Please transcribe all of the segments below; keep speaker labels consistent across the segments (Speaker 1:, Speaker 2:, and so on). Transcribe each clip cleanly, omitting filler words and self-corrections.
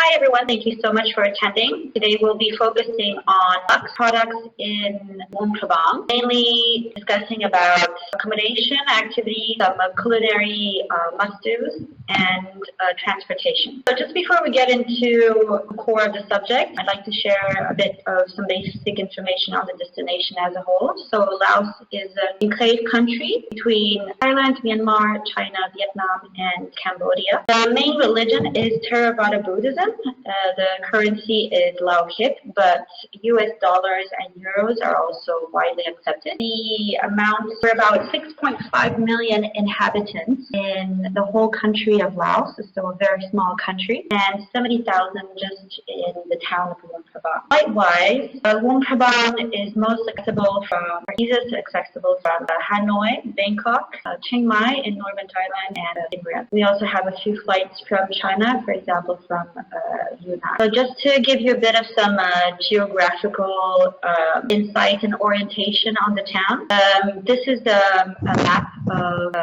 Speaker 1: Hi everyone, thank you so much for attending. Today we'll be focusing on LUXE products in Luang Prabang, mainly discussing about accommodation, activities, some culinary must-dos, and transportation. So just before we get into the core of the subject, I'd like to share a bit of some basic information on the destination as a whole. So Laos is an enclave country between Thailand, Myanmar, China, Vietnam, and Cambodia. The main religion is Theravada Buddhism. The currency is Lao Kip, but US dollars and euros are also widely accepted. The amount, for about 6.5 million inhabitants in the whole country of Laos, so a very small country, and 70,000 just in the town of Luang Prabang. Flight-wise, Luang Prabang is most accessible from Hanoi, Bangkok, Chiang Mai in northern Thailand, and Andrea. We also have a few flights from China, for example, from Yunnan. So just to give you a bit of some geographical insight and orientation on the town, this is a map of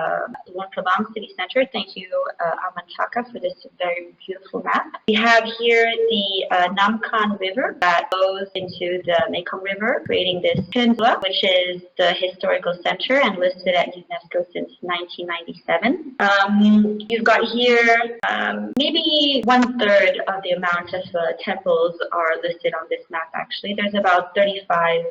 Speaker 1: Luang Prabang city center. Thank you, Aman Chaka, for this very beautiful map. We have here the Namkhan River that goes into the Mekong River, creating this peninsula, which is the historical center and listed at UNESCO since 1997. You've got here maybe 1/3 of the amount of temples are listed on this map. Actually, there's about 35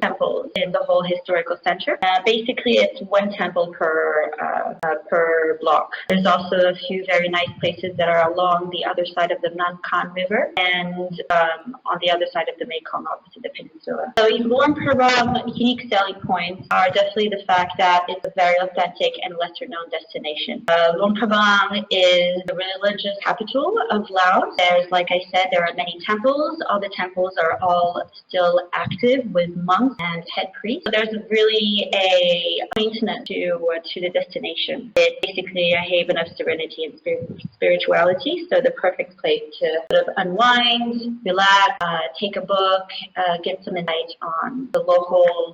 Speaker 1: temples in the whole historical center. Basically, it's one temple per block. There's also a few very nice places that are along the other side of the Namkhan River and on the other side of the Mekong, opposite the peninsula. So in Luang Prabang, unique selling points are definitely the fact that it's a very authentic and lesser-known destination. Luang Prabang is the religious capital of Laos. There's, like I said, there are many temples. All the temples are all still active with monks and head priests. So there's really a quaintness to the destination. It's basically a haven of serenity and spirituality. So the perfect place to sort of unwind, relax, take a book, get some insight on the local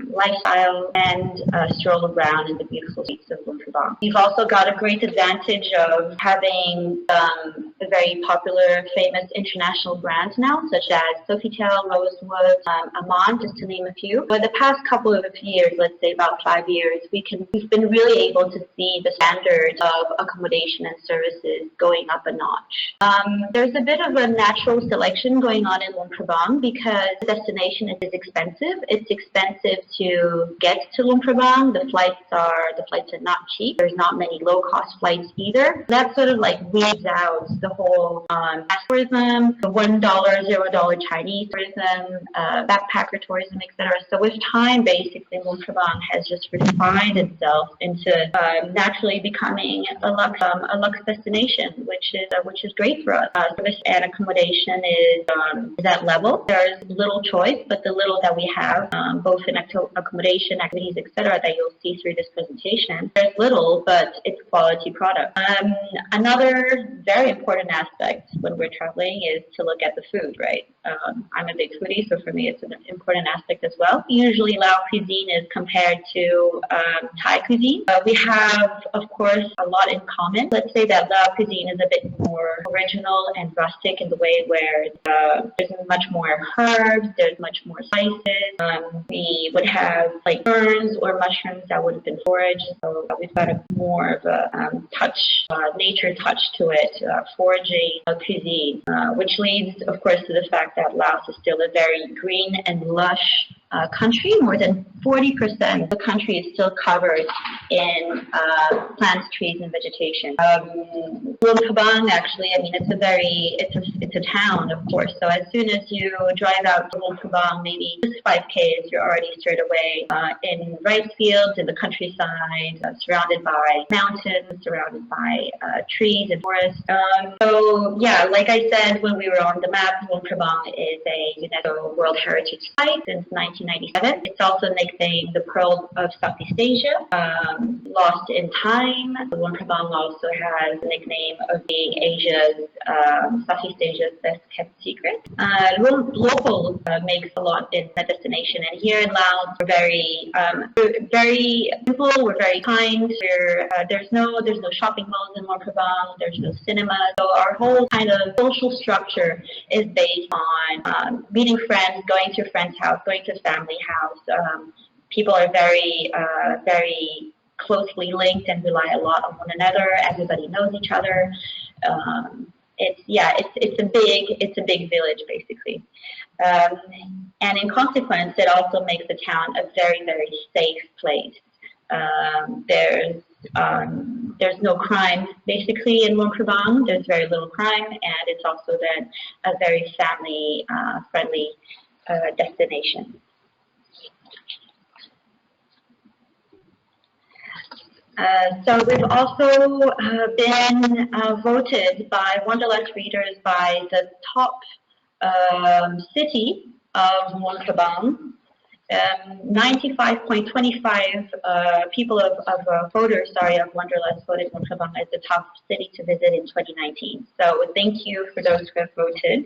Speaker 1: lifestyle, and stroll around in the beautiful streets of Luang Prabang. We've also got a great advantage of having a very popular, famous international brands now, such as Sofitel, Rosewood, Amman, just to name a few. For the past couple of years, let's say about 5 years, we've been really able to see the standards of accommodation and services going up a notch. There's a bit of a natural selection going on in Luang Prabang because the destination is expensive. It's expensive to get to Luang Prabang. The flights are not cheap. There's not many low-cost flights either. That sort of like weeds out the whole tourism, the $1, $0 Chinese tourism, backpacker tourism, etc. So with time, basically, Luang Prabang has just refined itself into naturally becoming a luxe destination, which is great for us. Service and accommodation is at level. There's little choice, but the little that we have, both in accommodation, activities, etc., that you'll see through this presentation, there's little, but it's quality product. Another very important aspect when we're traveling is to look at the food, right? I'm a big foodie, so for me it's an important aspect as well. Usually Lao cuisine is compared to Thai cuisine. We have, of course, a lot in common. Let's say that Lao cuisine is a bit more original and rustic in the way where there's much more herbs, there's much more spices. We would have like ferns or mushrooms that would have been foraged, so we've got a more of a nature touch to it, foraging cuisine, which leads, of course, to the fact that Laos is still a very green and lush country. More than 40% of the country is still covered in plants, trees, and vegetation. Luang Prabang, actually, I mean, it's a town, of course. So as soon as you drive out to Luang Prabang, maybe just 5 Ks, you're already straight away in rice fields, in the countryside, surrounded by mountains, surrounded by trees and forests. So yeah, like I said, when we were on the map, Luang Prabang is a UNESCO World Heritage Site since 1997. It's also saying the pearl of Southeast Asia, lost in time. Luang Prabang also has the nickname of being Southeast Asia's best kept secret. Local makes a lot in that destination, and here in Laos we're very simple. We're very kind. There's no shopping malls in Luang Prabang. There's no cinema. So our whole kind of social structure is based on meeting friends, going to a friend's house, going to a family house. People are very closely linked and rely a lot on one another. Everybody knows each other. It's a big village basically, and in consequence, it also makes the town a very safe place. There's no crime basically in Luang Prabang. There's very little crime, and it's also then a very family friendly destination. So we've also been voted by Wanderlust readers by the top city of Luang Prabang. 95.25 people of voters, of Wanderlust voted Luang Prabang as the top city to visit in 2019. So thank you for those who have voted.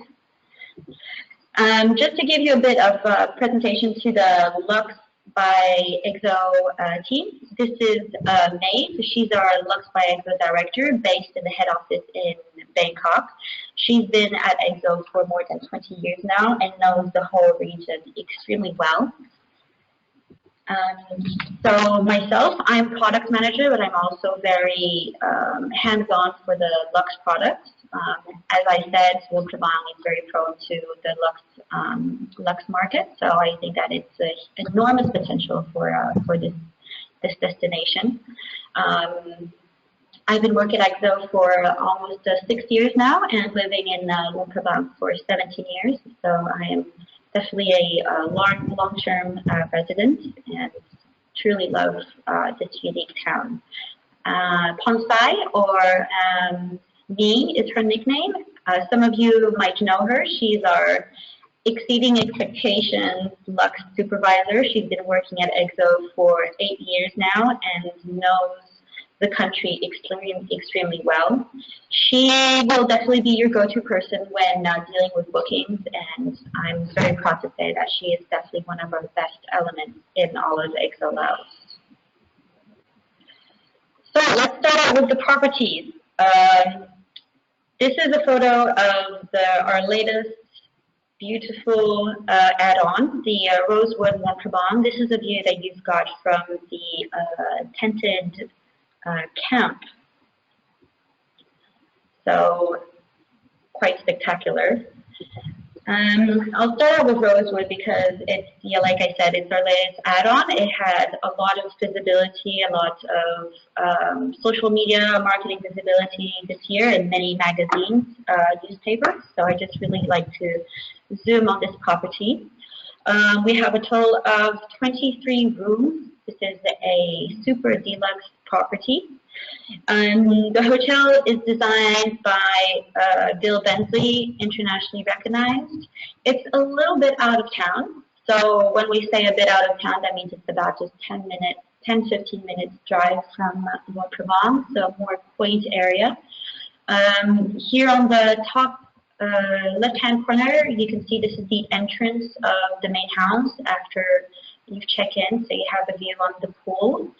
Speaker 1: Just to give you a bit of presentation to the LUXE by EXO team. This is May. She's our LUXE by EXO director based in the head office in Bangkok. She's been at EXO for more than 20 years now and knows the whole region extremely well. So myself, I'm product manager, but I'm also very hands-on for the LUXE products. As I said, Luang Prabang is very prone to the LUXE market, so I think that it's an enormous potential for this destination. I've been working at EXO for almost 6 years now, and living in Luang Prabang for 17 years. So I am definitely a long-term resident, and truly love this unique town. Ponsai, or Nee is her nickname. Some of you might know her. She's our exceeding expectations LUXE supervisor. She's been working at EXO for 8 years now and knows the country extremely well. She will definitely be your go-to person when dealing with bookings, and I'm very proud to say that she is definitely one of our best elements in all of EXO Laos. So let's start out with the properties. This is a photo of our latest beautiful add-on, the Rosewood Luang Prabang. This is a view that you've got from the tented camp. So quite spectacular. I'll start out with Rosewood because it's, like I said, it's our latest add-on. It had a lot of visibility, a lot of social media marketing visibility this year in many magazines, newspapers. So I just really like to zoom on this property. We have a total of 23 rooms. This is a super deluxe property. The hotel is designed by Bill Bensley, internationally recognized. It's a little bit out of town. So when we say a bit out of town, that means it's about just 10, 15 minutes drive from Luang Prabang, so a more quaint area. Here on the top left-hand corner, you can see this is the entrance of the main house after you check in, so you have a view on the pool.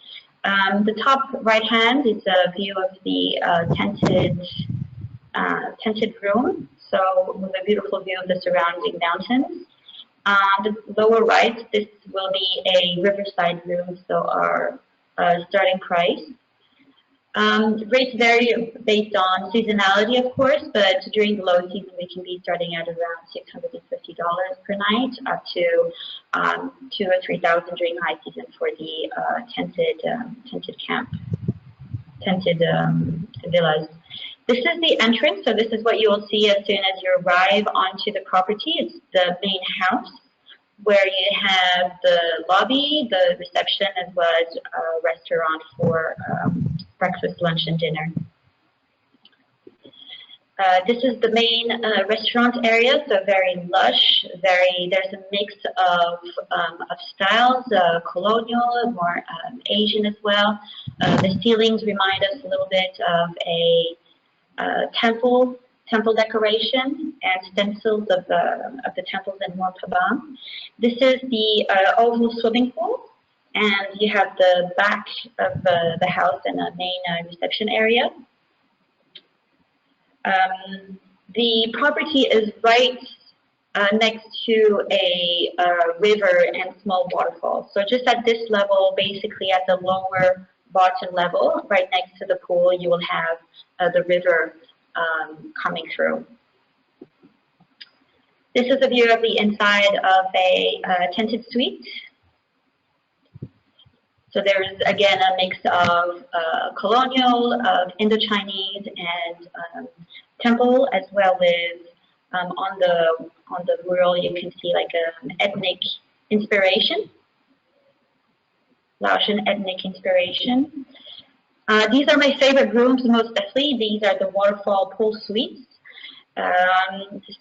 Speaker 1: The top right hand is a view of the tented room, so with a beautiful view of the surrounding mountains. The lower right, this will be a riverside room, so our starting price. Rates vary based on seasonality, of course, but during the low season, we can be starting at around $650 per night, up to $2,000 or $3,000 during high season for the tented villas. This is the entrance, so this is what you will see as soon as you arrive onto the property. It's the main house, where you have the lobby, the reception, as well as a restaurant for breakfast, lunch, and dinner. This is the main restaurant area, so very lush. There's a mix of styles, colonial, more Asian as well. The ceilings remind us a little bit of a temple decoration and stencils of the temples in Luang Prabang. This is the oval swimming pool, and you have the back of the house and a main reception area. The property is right next to a river and small waterfall. So just at this level, basically at the lower bottom level, right next to the pool, you will have the river coming through. This is a view of the inside of a tented suite. So there's again a mix of colonial, of Indo-Chinese, and temple, as well as on the mural you can see like an ethnic inspiration, Laotian ethnic inspiration. These are my favorite rooms, most definitely. These are the waterfall pool suites.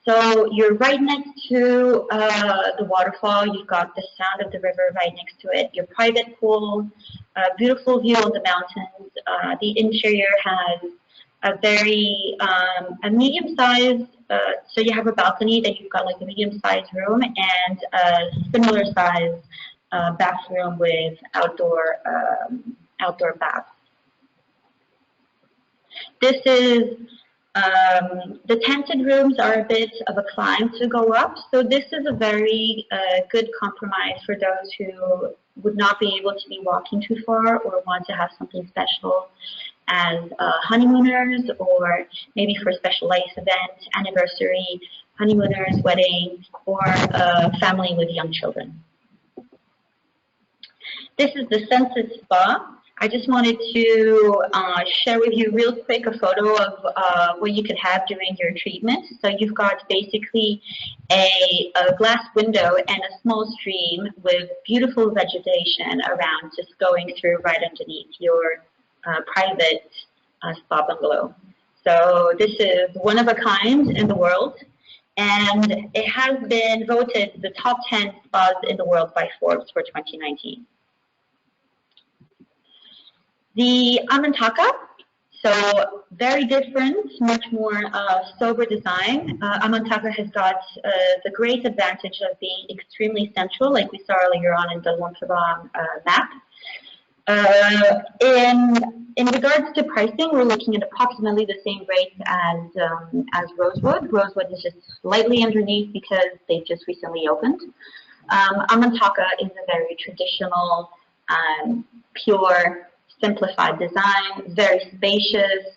Speaker 1: So you're right next to the waterfall. You've got the sound of the river right next to it. Your private pool, beautiful view of the mountains. The interior has a very a medium-sized. So you have a balcony that you've got like a medium-sized room and a similar-sized bathroom with outdoor bath. This is the tented rooms are a bit of a climb to go up, so this is a very good compromise for those who would not be able to be walking too far or want to have something special as honeymooners, or maybe for special life events, anniversary, honeymooners, wedding, or family with young children. This is the Sunset Spa. I just wanted to share with you real quick a photo of what you could have during your treatment. So you've got basically a glass window and a small stream with beautiful vegetation around, just going through right underneath your private spa bungalow. So this is one of a kind in the world, and it has been voted the top 10 spas in the world by Forbes for 2019. The Amantaka, so very different, much more sober design. Amantaka has got the great advantage of being extremely central, like we saw earlier on in the Luang Prabang map. In regards to pricing, we're looking at approximately the same rates as Rosewood. Rosewood is just slightly underneath because they've just recently opened. Amantaka is a very traditional, pure, simplified design, very spacious.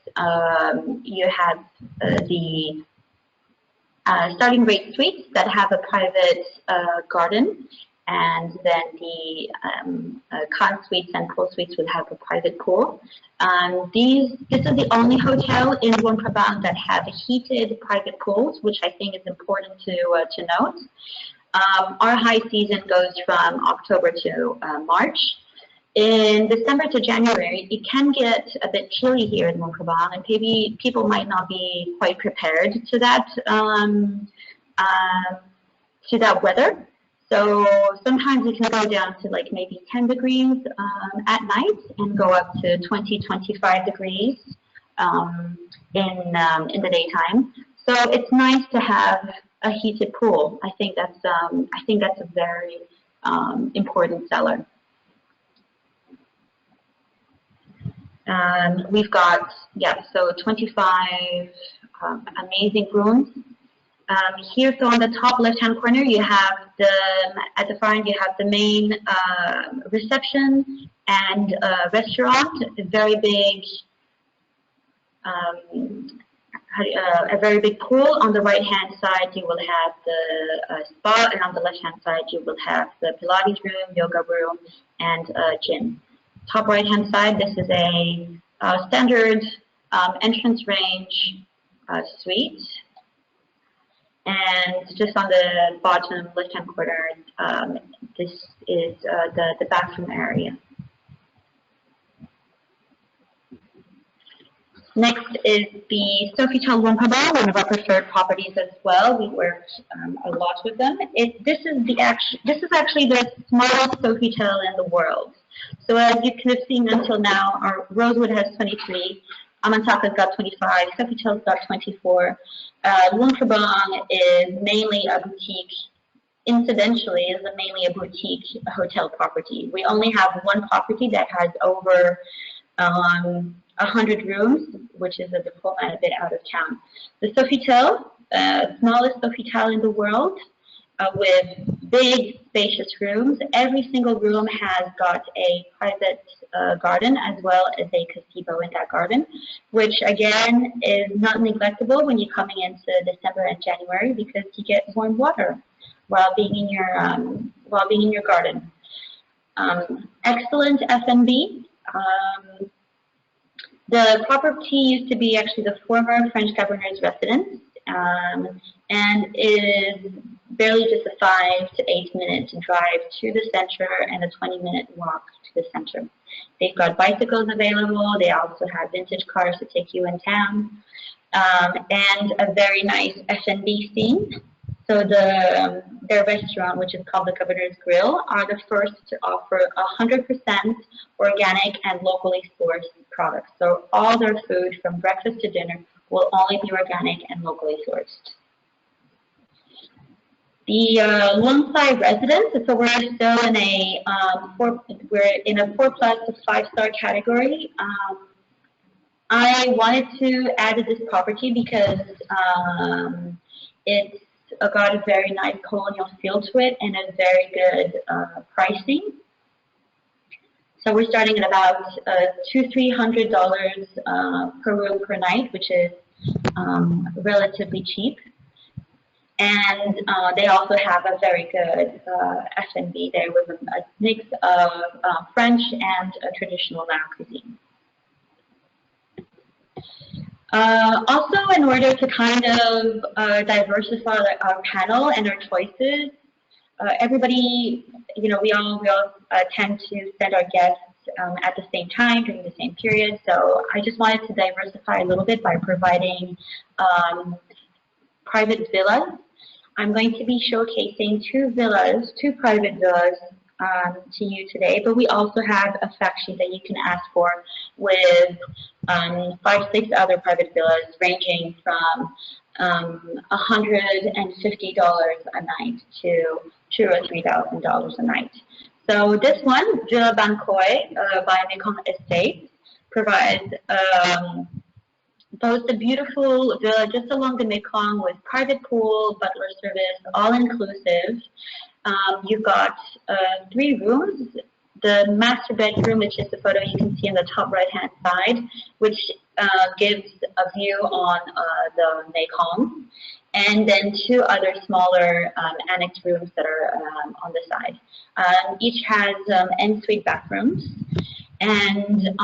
Speaker 1: You have the starting rate suites that have a private garden, and then the con suites and pool suites would have a private pool. This is the only hotel in Luang Prabang that have heated private pools, which I think is important to note. Our high season goes from October to March. In December to January, it can get a bit chilly here in Luang Prabang, and maybe people might not be quite prepared to that weather. So sometimes it can go down to like maybe 10 degrees at night and go up to 20, 25 degrees in the daytime. So it's nice to have a heated pool. I think that's a very important seller. We've got, so 25 amazing rooms. Here, so on the top left-hand corner, you have at the far end, you have the main reception and restaurant, a very big pool. On the right-hand side, you will have the spa, and on the left-hand side, you will have the Pilates room, yoga room, and gym. Top right-hand side, this is a standard entrance range suite. And just on the bottom left-hand corner, this is the bathroom area. Next is the Sofitel Luang Prabang, one of our preferred properties as well. We worked a lot with them. This is actually the smallest Sofitel in the world. So as you can have seen until now, our Rosewood has 23, Amantaka's got 25, Sofitel's got 24. Luang Prabang is mainly a boutique. Incidentally, is mainly a boutique hotel property. We only have one property that has over 100 rooms, which is a diploma a bit out of town. The Sofitel, smallest Sofitel in the world, with big, spacious rooms. Every single room has got a private garden as well as a gazebo in that garden, which again is not neglectable when you're coming into December and January because you get warm water while being in your garden. Excellent F&B. The property used to be actually the former French governor's residence, and is barely just a 5 to 8 minute drive to the center and a 20-minute walk to the center. They've got bicycles available. They also have vintage cars to take you in town, and a very nice F&B scene. So their restaurant, which is called the Governor's Grill, are the first to offer 100% organic and locally sourced products. So all their food from breakfast to dinner will only be organic and locally sourced. The Luang Sai residence, so we're still in a 4+ to 5-star category. I wanted to add this property because it's got a very nice colonial feel to it and a very good pricing. So we're starting at about $200–300 per room per night, which is relatively cheap. And they also have a very good F&B there with a mix of French and a traditional Lao cuisine. Also, in order to kind of diversify our panel and our choices, everybody, we all tend to send our guests at the same time during the same period. So I just wanted to diversify a little bit by providing private villas. I'm going to be showcasing two private villas to you today, but we also have a fact sheet that you can ask for with 5–6 other private villas ranging from $150 a night to $2,000 or $3,000 a night. So this one, Villa Ban Khoi by Mekong Estate, provides boasts a beautiful villa just along the Mekong with private pool, butler service, all inclusive. You've got 3 rooms. The master bedroom, which is the photo you can see on the top right-hand side, which gives a view on the Mekong, and then 2 other smaller annex rooms that are on the side. Each has en-suite bathrooms, and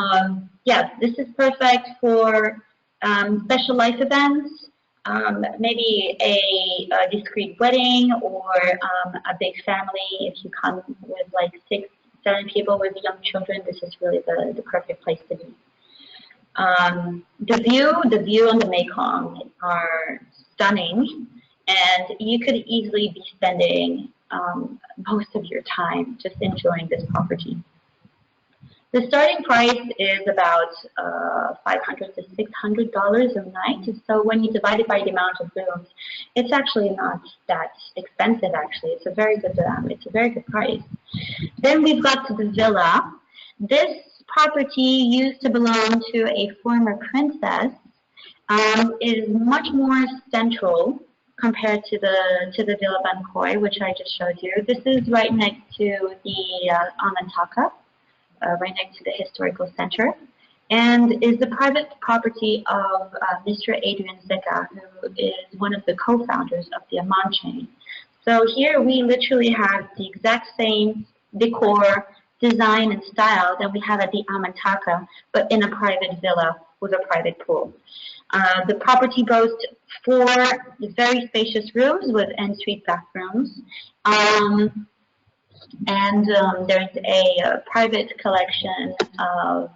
Speaker 1: yeah, this is perfect for special life events. Maybe a discreet wedding or a big family. If you come with like 6–7 people with young children, this is really the perfect place to be. The view on the Mekong are stunning, and you could easily be spending most of your time just enjoying this property. The starting price is about $500 to $600 a night. So when you divide it by the amount of rooms, it's actually not that expensive. Actually, it's a very good price. Then we've got the villa. This property used to belong to a former princess. Is much more central compared to the Villa Ban Khoi, which I just showed you. This is right next to the Amantaka. Right next to the historical center, and is the private property of Mr. Adrian Zeka, who is one of the co-founders of the Aman chain. So here we literally have the exact same decor, design, and style that we have at the Amantaka, but in a private villa with a private pool. The property boasts 4 very spacious rooms with en-suite bathrooms. And there's a private collection of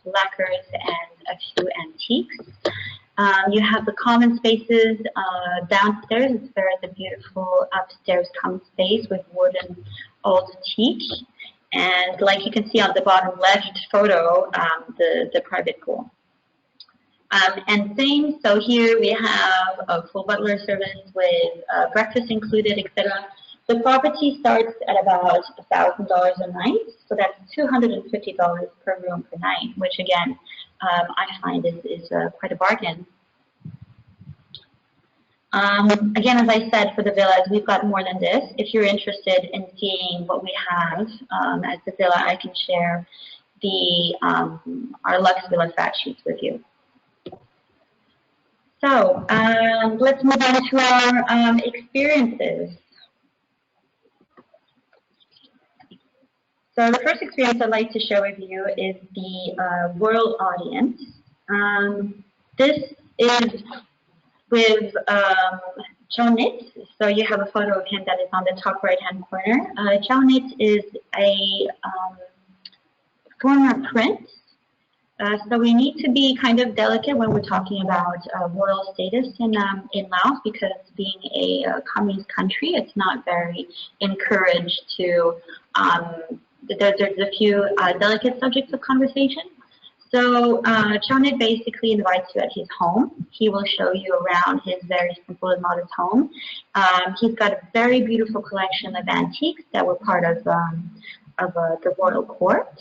Speaker 1: lacquers and a few antiques. You have the common spaces downstairs. There's a beautiful upstairs common space with wooden old teak. And like you can see on the bottom left photo, the private pool. And same, so here we have a full butler service with breakfast included, etc. The property starts at about $1,000 a night, so that's $250 per room per night, which again, I find is quite a bargain. Again, as I said, for the villas, we've got more than this. If you're interested in seeing what we have as the villa, I can share the our Luxe Villa fact sheets with you. So let's move on to our experiences. So the first experience I'd like to share with you is the Royal Audience. This is with Chaunit. So you have a photo of him that is on the top right-hand corner. Chaunit is a former prince. So we need to be kind of delicate when we're talking about royal status in Laos, because being a communist country, it's not very encouraged to, there's a few delicate subjects of conversation. So Chaunit basically invites you at his home. He will show you around his very simple and modest home. He's got a very beautiful collection of antiques that were part of the royal court.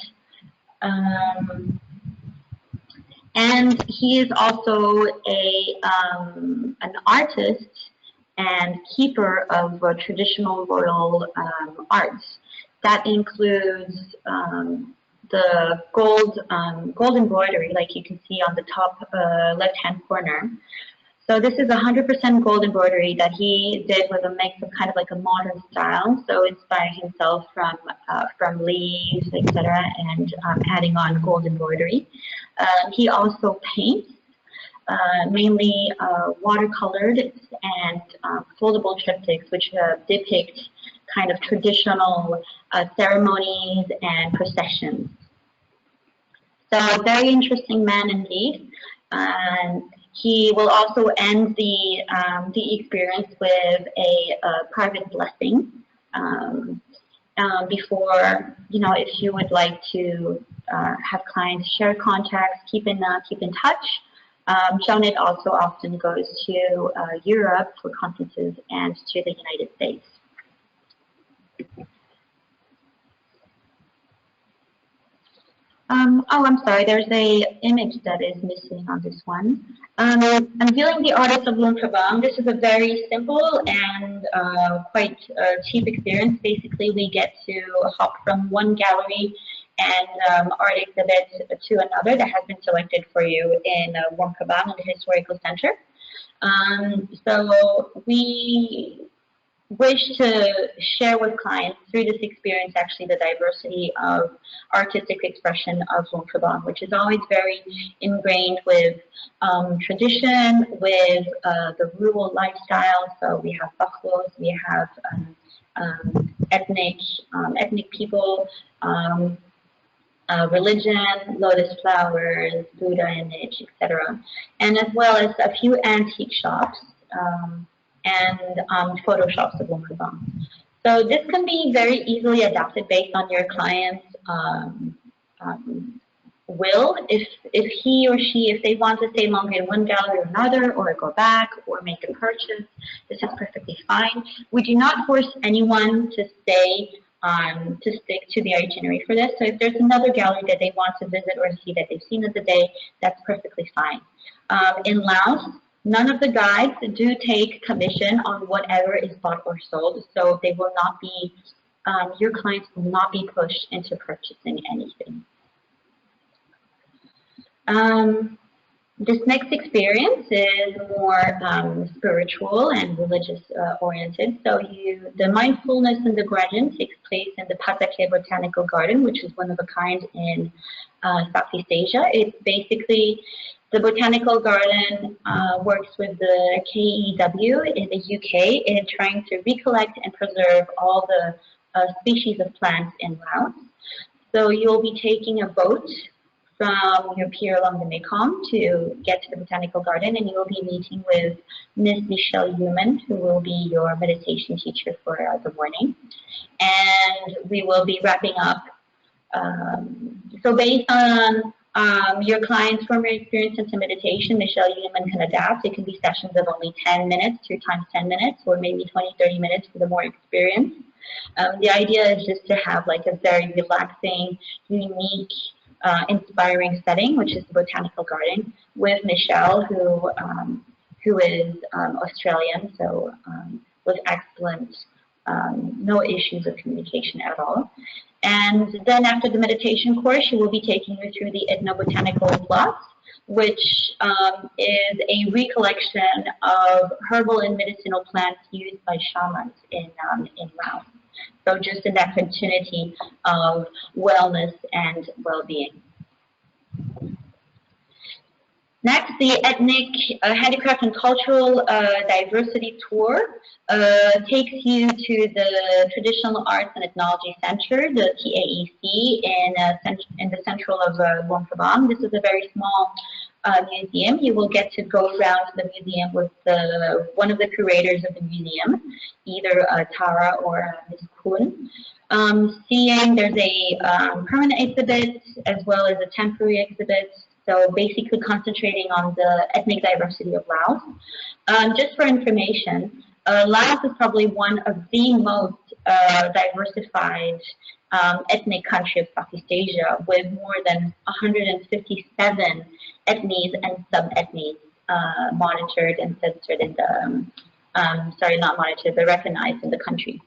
Speaker 1: And he is also an artist and keeper of traditional royal arts. That includes the gold embroidery, like you can see on the top left-hand corner. So this is 100% gold embroidery that he did with a mix of kind of like a modern style. So inspiring himself from leaves, etc., and adding on gold embroidery. He also paints, mainly watercolored and foldable triptychs, which depict kind of traditional ceremonies and processions. So a very interesting man indeed. He will also end the experience with a private blessing before, if you would like to have clients share contacts, keep in touch. Chaunit also often goes to Europe for conferences and to the United States. Oh, I'm sorry, there's an image that is missing on this one. Unveiling the Artist of Luang Prabang. This is a very simple and quite cheap experience. Basically, we get to hop from one gallery and art exhibit to another that has been selected for you in Luang Prabang, in the Historical Center. So we wish to share with clients through this experience actually the diversity of artistic expression of Luang Prabang, which is always very ingrained with tradition, with the rural lifestyle. So we have buffaloes, we have ethnic people, religion, lotus flowers, Buddha image, etc., and as well as a few antique shops. And photoshops of Luang Prabang. So this can be very easily adapted based on your client's will. If he or she, if they want to stay longer in one gallery or another, or go back, or make a purchase, this is perfectly fine. We do not force anyone to stay to stick to the itinerary for this. So if there's another gallery that they want to visit or see that they've seen of the day, that's perfectly fine. In Laos, none of the guides do take commission on whatever is bought or sold, so they will not be, your clients will not be pushed into purchasing anything. This next experience is more spiritual and religious oriented. So the mindfulness and the gradient takes place in the PALATE Botanical Garden, which is one of a kind in Southeast Asia. It's basically, the botanical garden works with the KEW in the UK in trying to recollect and preserve all the species of plants in Laos. So you'll be taking a boat from your pier along the Mekong to get to the botanical garden, and you will be meeting with Ms. Michelle Human, who will be your meditation teacher for the morning. And we will be wrapping up. So based on your client's former experience into meditation, Michelle Human can adapt. It can be sessions of only 10 minutes, 2 times 10 minutes, or maybe 20, 30 minutes for the more experienced. The idea is just to have like a very relaxing, unique, inspiring setting, which is the botanical garden, with Michelle, who is Australian, so with excellent, no issues of communication at all. And then after the meditation course, she will be taking you through the ethnobotanical plots, which is a recollection of herbal and medicinal plants used by shamans in Laos. So just in that continuity of wellness and well-being. Next, the Ethnic Handicraft and Cultural Diversity Tour takes you to the Traditional Arts and Ethnology Center, the TAEC, in the central of Luang Prabang. This is a very small museum. You will get to go around the museum with one of the curators of the museum, either Tara or Ms. Kun. Seeing there's a permanent exhibit as well as a temporary exhibit. So basically concentrating on the ethnic diversity of Laos. Just for information, Laos is probably one of the most diversified ethnic country of Southeast Asia, with more than 157 ethnies and sub-ethnies monitored and censored in the, sorry, not monitored, but recognized in the country.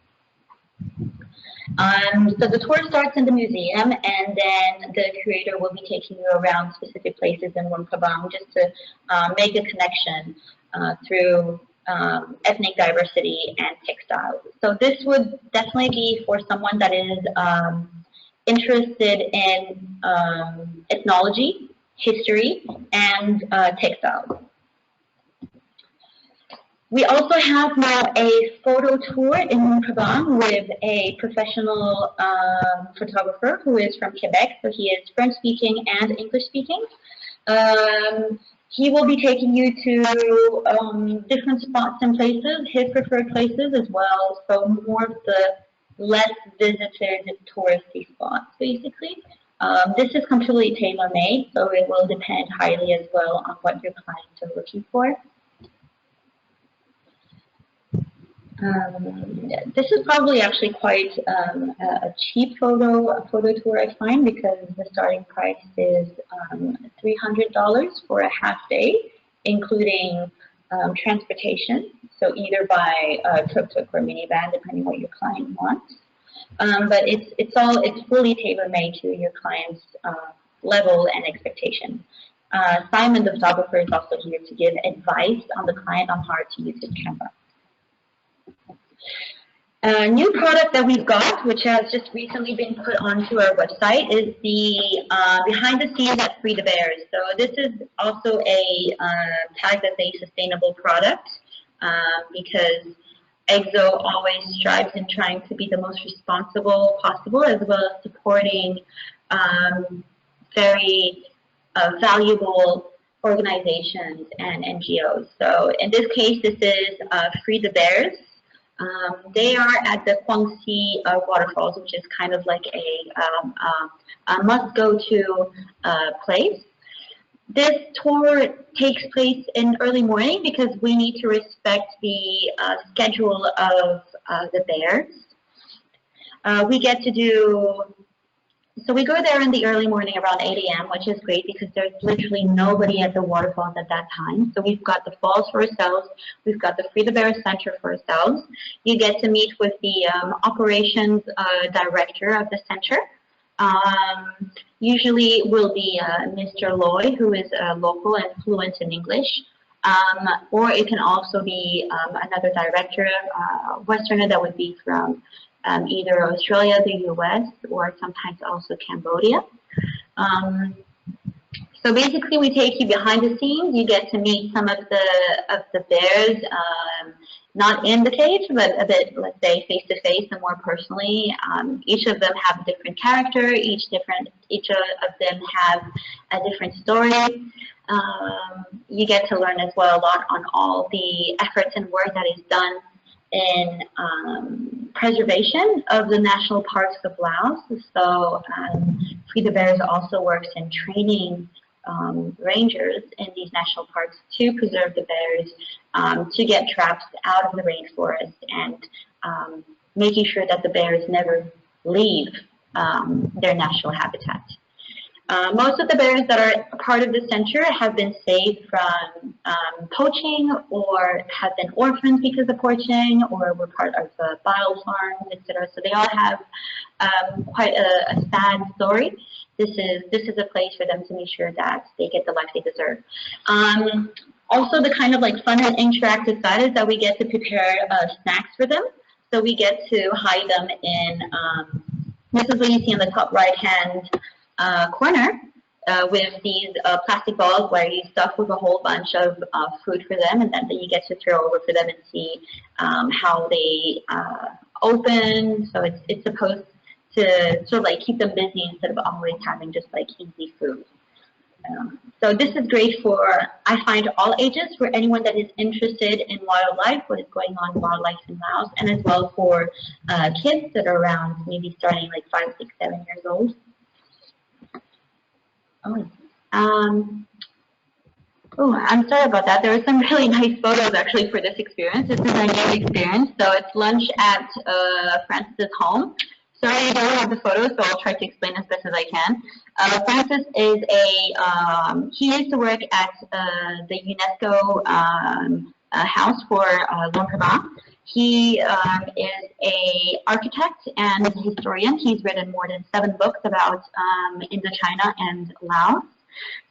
Speaker 1: So the tour starts in the museum, and then the curator will be taking you around specific places in Luang Prabang just to make a connection through ethnic diversity and textiles. So this would definitely be for someone that is interested in ethnology, history, and textiles. We also have now a photo tour in Luang Prabang with a professional photographer who is from Quebec. So he is French-speaking and English-speaking. He will be taking you to different spots and places, his preferred places as well. So more of the less visited touristy spots, basically. This is completely tailor-made, so it will depend highly as well on what your clients are looking for. This is probably actually quite a cheap photo tour, I find, because the starting price is $300 for a half day, including transportation. So either by tuk-tuk or minivan, depending what your client wants. But it's fully tailor-made to your client's level and expectation. Simon, the photographer, is also here to give advice on the client on how to use his camera. A new product that we've got, which has just recently been put onto our website, is the behind the scenes at Free the Bears. So this is also a tag as a sustainable product because EXO always strives in trying to be the most responsible possible, as well as supporting very valuable organizations and NGOs. So in this case, this is Free the Bears. They are at the Huangxi waterfalls, which is kind of like a must-go-to place. This tour takes place in early morning because we need to respect the schedule of the bears. We get to do, so we go there in the early morning around 8 a.m., which is great because there's literally nobody at the waterfalls at that time. So we've got the falls for ourselves. We've got the Free the Bears Center for ourselves. You get to meet with the operations director of the center. Usually will be Mr. Loy, who is local and fluent in English. Or it can also be another director, Westerner, that would be from either Australia, the US, or sometimes also Cambodia. So basically, we take you behind the scenes. You get to meet some of the bears, not in the cage, but a bit, let's say, face to face and more personally. Each of them have a different character. Each of them have a different story. You get to learn as well a lot on all the efforts and work that is done in preservation of the national parks of Laos. So Free the Bears also works in training rangers in these national parks to preserve the bears, to get traps out of the rainforest, and making sure that the bears never leave their natural habitat. Most of the bears that are part of the center have been saved from poaching, or have been orphaned because of poaching, or were part of bile farms, etc. So they all have quite a sad story. This is a place for them to make sure that they get the life they deserve. Also, the kind of like fun and interactive side is that we get to prepare snacks for them. So we get to hide them in. This is what you see in the top right-hand corner with these plastic balls where you stuff with a whole bunch of food for them, and then you get to throw over for them and see how they open. So it's supposed to sort of like keep them busy instead of always having just like easy food. So this is great for, I find, all ages, for anyone that is interested in wildlife, what is going on in wildlife in Laos, and as well for kids that are around maybe starting like 5, 6, 7 years old. Oh, I'm sorry about that. There were some really nice photos actually for this experience. This is our new experience. So it's lunch at Francis's home. Sorry, I don't have the photos, so I'll try to explain as best as I can. Francis is he used to work at the UNESCO house for Luang Prabang. He is an architect and historian. He's written more than 7 books about Indochina and Laos.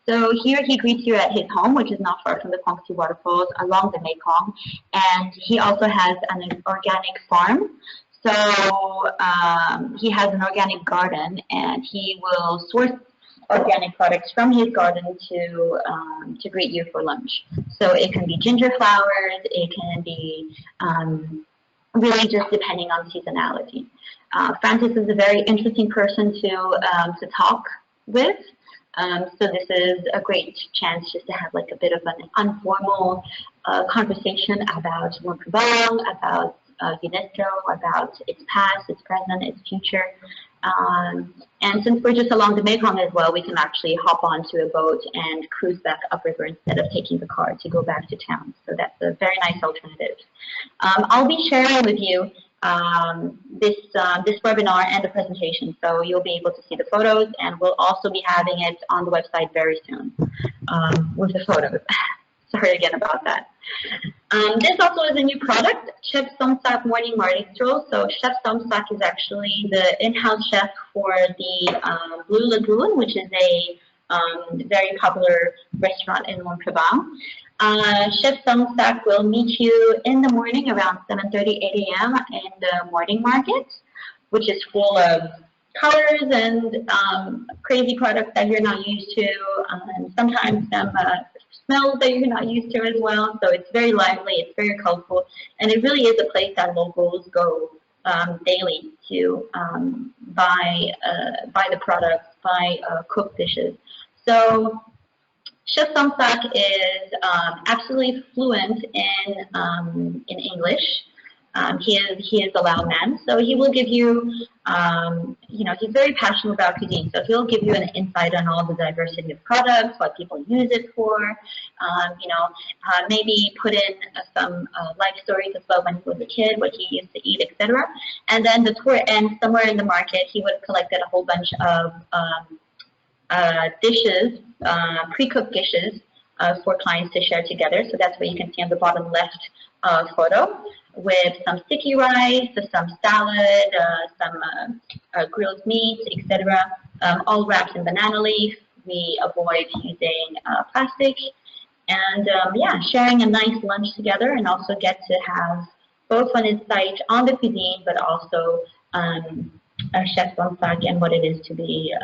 Speaker 1: So here he greets you at his home, which is not far from the Quaint waterfalls along the Mekong. And he also has an organic farm. So he has an organic garden, and he will source organic products from his garden to greet you for lunch. So it can be ginger flowers, it can be really just depending on seasonality. Francis is a very interesting person to talk with. So this is a great chance just to have like a bit of an informal conversation about Luang Prabang, about UNESCO, about its past, its present, its future. And since we're just along the Mekong as well, we can actually hop onto a boat and cruise back upriver instead of taking the car to go back to town. So that's a very nice alternative. I'll be sharing with you this webinar and the presentation, so you'll be able to see the photos, and we'll also be having it on the website very soon with the photos. Sorry again about that. This also is a new product, Chef Somsak Morning Marty Stroll. So Chef Somsak is actually the in-house chef for the Blue Lagoon, which is a very popular restaurant in Luang Prabang. Chef Somsak will meet you in the morning around 7:30, 8 a.m. in the morning market, which is full of colors and crazy products that you're not used to, and sometimes some smells that you're not used to as well. So it's very lively, it's very colorful, and it really is a place that locals go daily to buy the products, buy cooked dishes. So Chef Somsak is absolutely fluent in English. He is a Lao man, so he will give you, he's very passionate about cuisine, so he'll give you an insight on all the diversity of products, what people use it for, maybe put in some life stories as well when he was a kid, what he used to eat, etc. And then the tour ends somewhere in the market. He would have collected a whole bunch of dishes, pre-cooked dishes for clients to share together. So that's what you can see on the bottom left photo, with some sticky rice, some salad, some grilled meat, etc., all wrapped in banana leaf. We avoid using plastic, and yeah, sharing a nice lunch together, and also get to have both an insight on the cuisine, but also Chef Somsak and what it is to be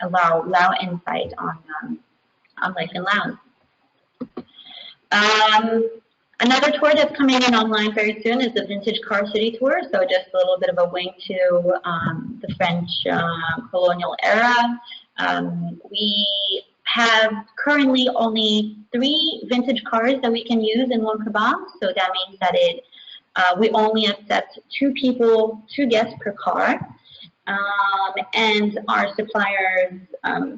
Speaker 1: Lao insight on life in Laos. Another tour that's coming in online very soon is the Vintage Car City Tour. So just a little bit of a wink to the French colonial era. We have currently only 3 vintage cars that we can use in Luang Prabang. So that means that we only accept 2 guests per car. And our suppliers,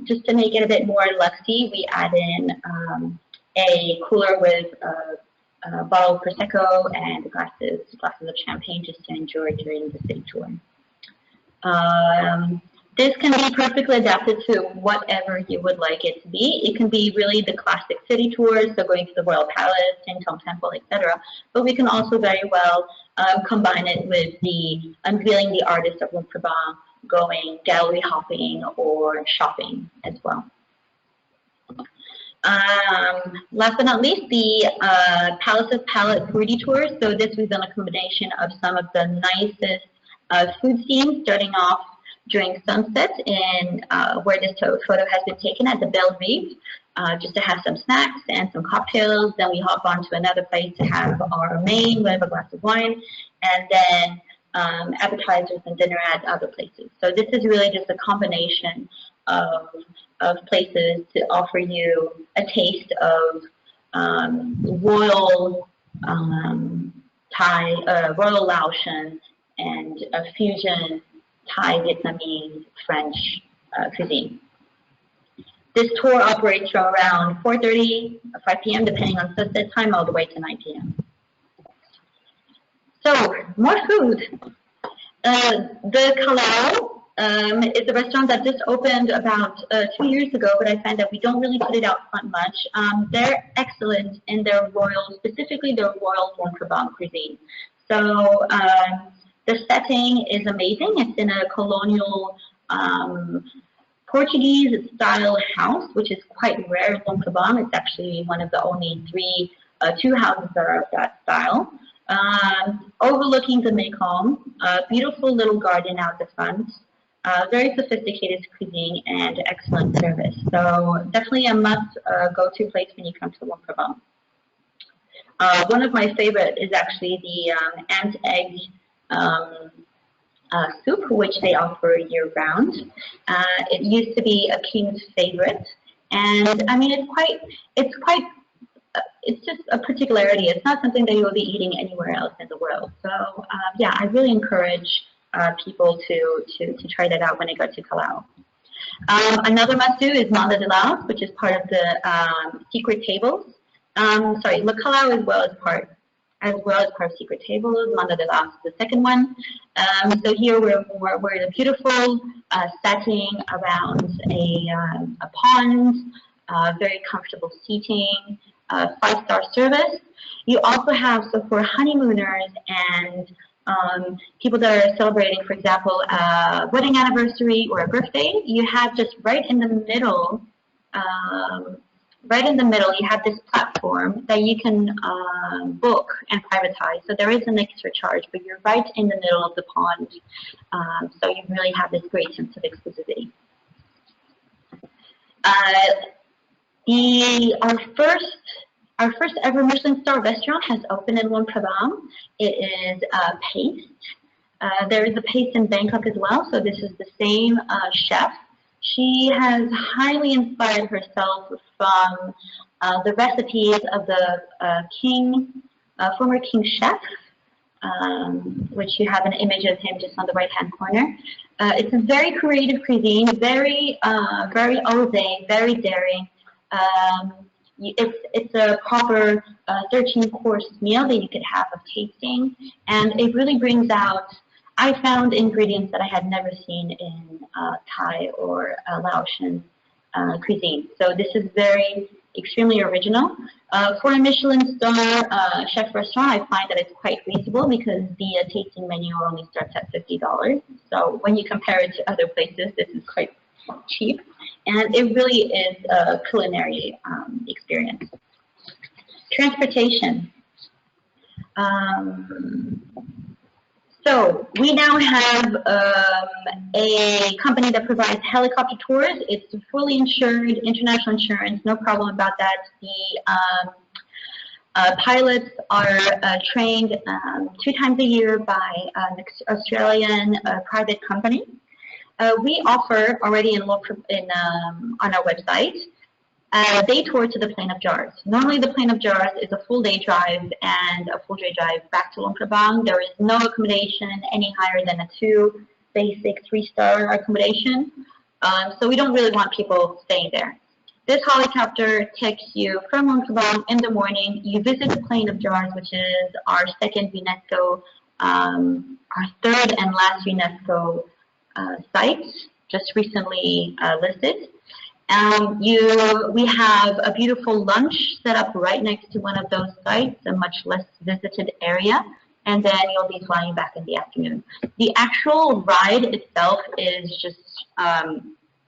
Speaker 1: just to make it a bit more luxy, we add in a cooler with a bottle of Prosecco and glasses of champagne just to enjoy during the city tour. This can be perfectly adapted to whatever you would like it to be. It can be really the classic city tours, so going to the Royal Palace, Tintong Temple, etc. But we can also very well combine it with the unveiling the artist of Luang Prabang, going gallery hopping or shopping as well. Last but not least, the Palace's Palate Foodie Tour. So this was done a combination of some of the nicest food scenes, starting off during sunset in where this photo has been taken at the Belle Rive, just to have some snacks and some cocktails. Then we hop on to another place to have our main, we have a glass of wine, and then appetizers and dinner at other places. So this is really just a combination of places to offer you a taste of royal Thai, royal Laotian, and a fusion Thai, Vietnamese, French cuisine. This tour operates from around 4:30 or 5 p.m. depending on sunset time, all the way to 9 p.m. So, more food. The Kalau is a restaurant that just opened about 2 years ago, but I find that we don't really put it out front much. They're excellent in their royal, specifically their royal Luang Prabang cuisine. So, the setting is amazing. It's in a colonial Portuguese-style house, which is quite rare in Luang Prabang. It's actually one of the only 2 houses that are of that style. Overlooking the Mekong, beautiful little garden out the front, very sophisticated cuisine, and excellent service. So definitely a must go-to place when you come to Luang Prabang. One of my favorite is actually the ant egg soup, which they offer year-round. It used to be a king's favorite, and I mean it's just a particularity. It's not something that you will be eating anywhere else in the world. So yeah, I really encourage people to try that out when they go to Kalau. Another must-do is Manda de Laos, which is part of the secret tables. Sorry, Le Kalau as well as part of secret tables. Manda de Laos is the second one. So here we're in a beautiful setting around a pond, very comfortable seating, 5-star service. You also have, so for honeymooners and people that are celebrating, for example, a wedding anniversary or a birthday, you have just right in the middle, you have this platform that you can book and privatize. So there is an extra charge, but you're right in the middle of the pond. So you really have this great sense of exclusivity. Our first ever Michelin star restaurant has opened in Luang Prabang. It is Paste. There is a Paste in Bangkok as well. So this is the same chef. She has highly inspired herself from the recipes of the former king chef, which you have an image of him just on the right-hand corner. It's a very creative cuisine, very osé, very daring. It's a proper 13-course meal that you could have of tasting, and it really brings out, I found ingredients that I had never seen in Thai or Laotian cuisine. So this is extremely original. For a Michelin star chef restaurant, I find that it's quite reasonable because the tasting menu only starts at $50. So when you compare it to other places, this is quite cheap. And it really is a culinary experience. Transportation. So we now have a company that provides helicopter tours. It's fully insured, international insurance, no problem about that. The pilots are trained 2 times a year by an Australian private company. We offer already on our website a day tour to the Plain of Jars. Normally the Plain of Jars is a full day drive and a full day drive back to Luang Prabang. There is no accommodation any higher than a 2 basic 3-star accommodation. So we don't really want people staying there. This helicopter takes you from Luang Prabang in the morning. You visit the Plain of Jars, which is our 2nd UNESCO, our 3rd and last UNESCO site, just recently listed. We have a beautiful lunch set up right next to one of those sites, a much less visited area, and then you'll be flying back in the afternoon. The actual ride itself is just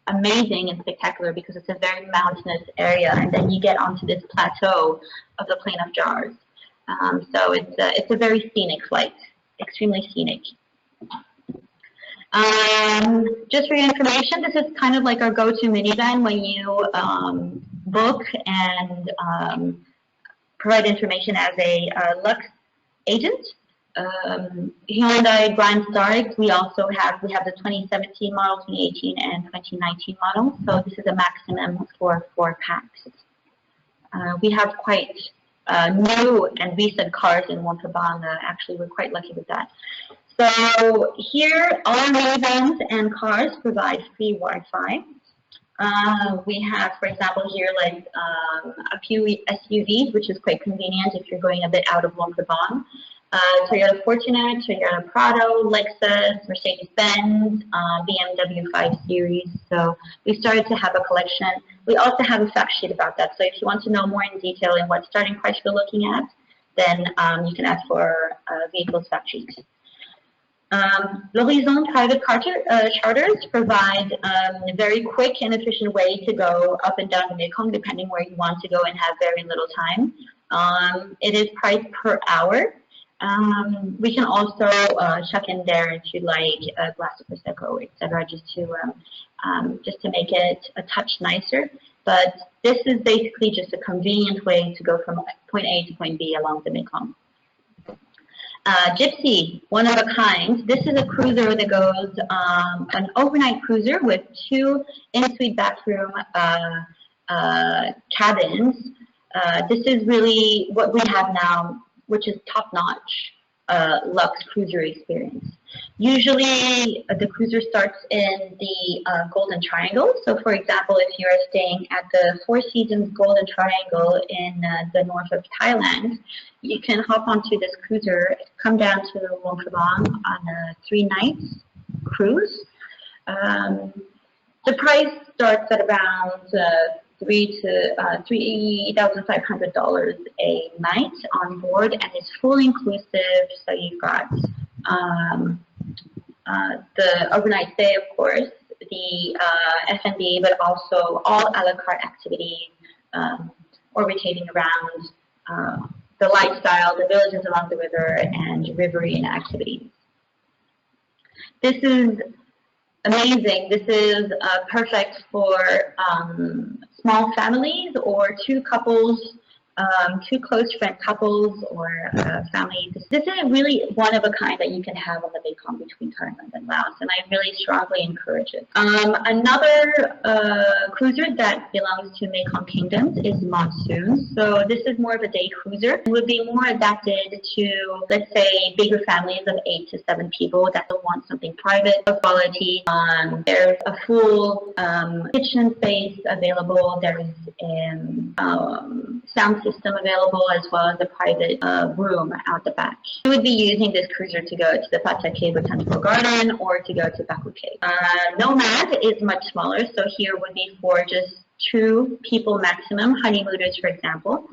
Speaker 1: amazing and spectacular because it's a very mountainous area, and then you get onto this plateau of the Plain of Jars. So it's a very scenic flight, extremely scenic. Just for your information, this is kind of like our go-to minivan when you book and provide information as a LUXE agent. Hyundai Grand Starix, we have the 2017 model, 2018, and 2019 model. So this is a maximum for 4 packs. We have quite new and recent cars in Luang Prabang. Actually, we're quite lucky with that. So here, all our minivans and cars provide free Wi-Fi. We have, for example, here like a few SUVs, which is quite convenient if you're going a bit out of Luang Prabang. Toyota Fortuner, Toyota Prado, Lexus, Mercedes-Benz, BMW 5 Series. So we started to have a collection. We also have a fact sheet about that. So if you want to know more in detail in what starting price we're looking at, then you can ask for a vehicles fact sheet. L'Horizon private charters provide a very quick and efficient way to go up and down the Mekong, depending where you want to go and have very little time. It is priced per hour. We can also chuck in there if you like a glass of prosecco, etc., just to make it a touch nicer. But this is basically just a convenient way to go from point A to point B along the Mekong. Gypsy, one of a kind. This is a cruiser that goes, an overnight cruiser with 2 in-suite bathroom cabins. This is really what we have now, which is top-notch LUXE cruiser experience. Usually, the cruiser starts in the Golden Triangle. So, for example, if you're staying at the Four Seasons Golden Triangle in the north of Thailand, you can hop onto this cruiser, come down to Luang Prabang on a 3-night cruise. The price starts at around $3,500 a night on board, and it's fully inclusive. So you've got the overnight stay, of course, the F&B, but also all a la carte activities orbitating around the lifestyle, the villages along the river, and riverine activities. This is amazing. This is perfect for small families or 2 couples, 2 close friend couples or families. This is really one of a kind that you can have on the Mekong between Thailand and Laos, and I really strongly encourage it. Another cruiser that belongs to Mekong Kingdoms is Monsoon. So this is more of a day cruiser. It would be more adapted to, let's say, bigger families of 8 to 7 people that want something private, of quality. There's a full kitchen space available. There's sound system available, as well as a private room out the back. You would be using this cruiser to go to the PALATE Botanical Garden or to go to Baku Cave. Nomad is much smaller, so here would be for just 2 people maximum, honeymooners, for example,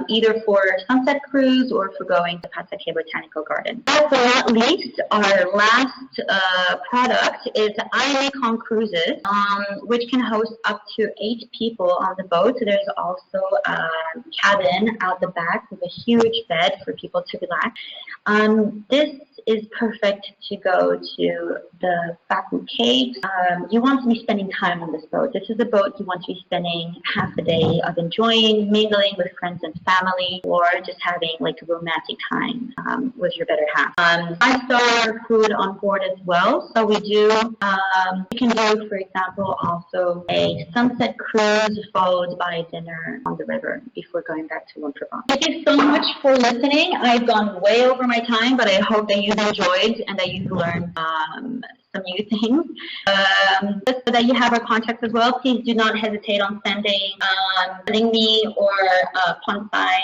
Speaker 1: either for sunset cruise or for going to PALATE Botanical Garden. Last but not least, our last product is Mekong Cruises, which can host up to 8 people on the boat. There's also a cabin out the back with a huge bed for people to relax. This is perfect to go to the Baku Caves. You want to be spending time on this boat. This is a boat you want to be spending half a day of enjoying, mingling with friends and family, or just having like a romantic time with your better half. 5-star food on board as well. So we do, you can do, for example, also a sunset cruise followed by dinner on the river before going back to Luang Prabang. Thank you so much for listening. I've gone way over my time, but I hope that you've enjoyed and that you've learned some new things. Just so that you have our contacts as well, please do not hesitate on sending me or Ponsai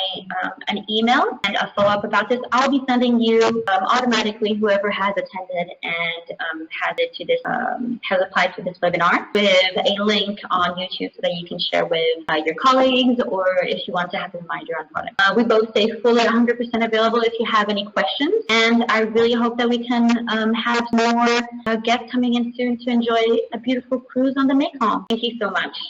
Speaker 1: an email and a follow-up about this. I'll be sending you automatically, whoever has attended and has applied to this webinar, with a link on YouTube so that you can share with your colleagues, or if you want to have a reminder on product. We both stay fully 100% available if you have any questions, and I really hope that we can have more guests coming in soon to enjoy a beautiful cruise on the Mekong. Thank you so much.